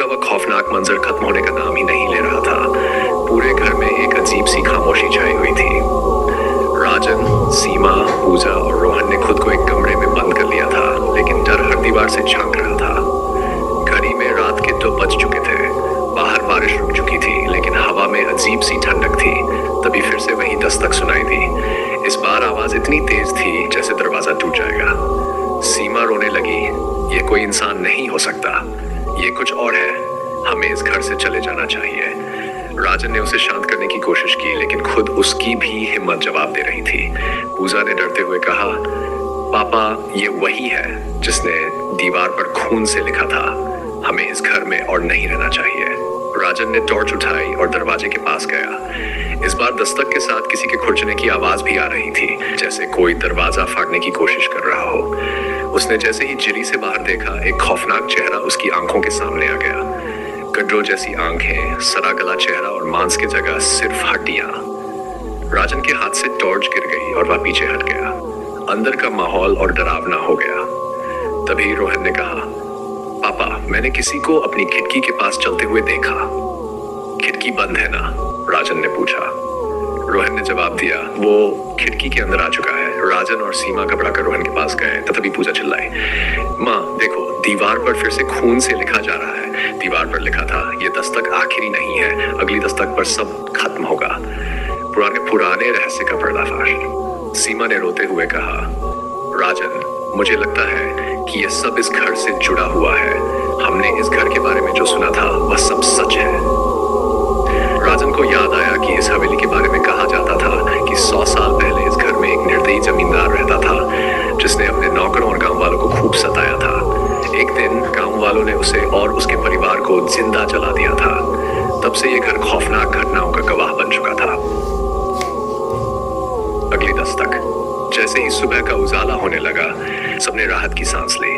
वह खौफनाक मंजर खत्म होने का नाम ही नहीं ले रहा था। पूरे घर में एक अजीब सी खामोशी छाई हुई थी। राजन, सीमा, पूजा और रोहन ने खुद को एक कमरे में बंद कर लिया था, लेकिन डर हर दीवार से झांक रहा था। घड़ी में रात के 2 बज चुके थे। बाहर बारिश रुक चुकी थी, लेकिन हवा में अजीब सी ठंडक थी। तभी फिर से वही दस्तक सुनाई दी। इस बार आवाज इतनी तेज थी जैसे दरवाजा टूट जाएगा। सीमा रोने लगी। ये कोई इंसान नहीं हो सकता, ये कुछ और है। हमें इस घर से चले जाना चाहिए। राजन ने उसे शांत करने की कोशिश की, लेकिन खुद उसकी भी हिम्मत जवाब दे रही थी। पूजा ने डरते हुए कहा, पापा, ये वही है जिसने दीवार पर खून से लिखा था, हमें इस घर में और नहीं रहना चाहिए। राजन ने टॉर्च उठाई और दरवाजे के पास गया। इस बार दस्तक के साथ किसी के खुरचने की आवाज भी आ रही थी, जैसे कोई दरवाजा फाड़ने की कोशिश कर रहा हो। उसने जैसे ही जिरी से बाहर देखा, एक खौफनाक चेहरा उसकी आंखों के सामने आ गया। गड्ढों जैसी आंखें, सड़ा गला चेहरा और मांस की जगह सिर्फ हड्डियां। राजन के हाथ से टॉर्च गिर गई और वह पीछे हट गया। अंदर का माहौल और डरावना हो गया। तभी रोहन ने कहा, पापा, मैंने किसी को अपनी खिड़की के पास चलते हुए देखा। खिड़की बंद है ना? राजन ने पूछा। रोहन ने जवाब दिया, वो खिड़की के अंदर आ चुका है। राजन और सीमा घबराकर रोहन के पास गए, तभी पूजा चिल्लाई, माँ देखो, दीवार पर फिर से खून से लिखा जा रहा है। दीवार पर लिखा था, ये दस्तक आखिरी नहीं है, अगली दस्तक पर सब खत्म होगा। पुराने रहस्य का पर्दाफाश। सीमा ने रोते हुए कहा, राजन, मुझे लगता है कि यह सब इस घर से जुड़ा हुआ है। हमने इस घर के बारे में जो सुना था वह सब सच है। राजन को याद आया कि इस हवेली के बारे में कहा जाता था कि 100 साल पहले इस घर में एक निर्दयी जमींदार रहता था, जिसने अपने नौकरों और गांव वालों को खूब सताया था। एक दिन गांव वालों ने उसे और उसके परिवार को जिंदा जला दिया था। तब से ये घर खौफनाक घटनाओं का गवाह बन चुका था। अगली दस्तक। जैसे ही सुबह का उजाला होने लगा, सबने राहत की सांस ली।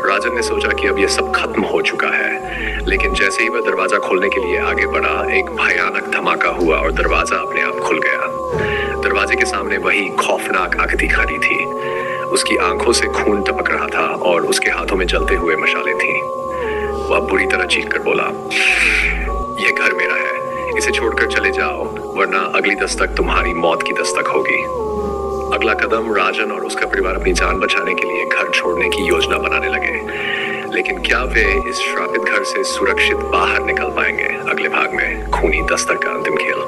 राजन ने सोचा कि अब यह सब खत्म हो चुका है, लेकिन जैसे ही वह दरवाजा खोलने के लिए आगे बढ़ा, एक भयानक धमाका हुआ और दरवाजा अपने आप खुल गया। दरवाजे के सामने वही खौफनाक आकृति खड़ी थी। उसकी आंखों से खून टपक रहा था और उसके हाथों में जलते हुए मशालें थीं। वह बुरी तरह चीख कर बोला, यह घर मेरा है, इसे छोड़कर चले जाओ, वरना अगली दस्तक तुम्हारी मौत की दस्तक होगी। अगला कदम, राजन और उसका परिवार अपनी जान बचाने के लिए घर छोड़ने की योजना बनाने लगे। लेकिन क्या वे इस श्रापित घर से सुरक्षित बाहर निकल पाएंगे? अगले भाग में खूनी दस्तक का अंतिम खेल।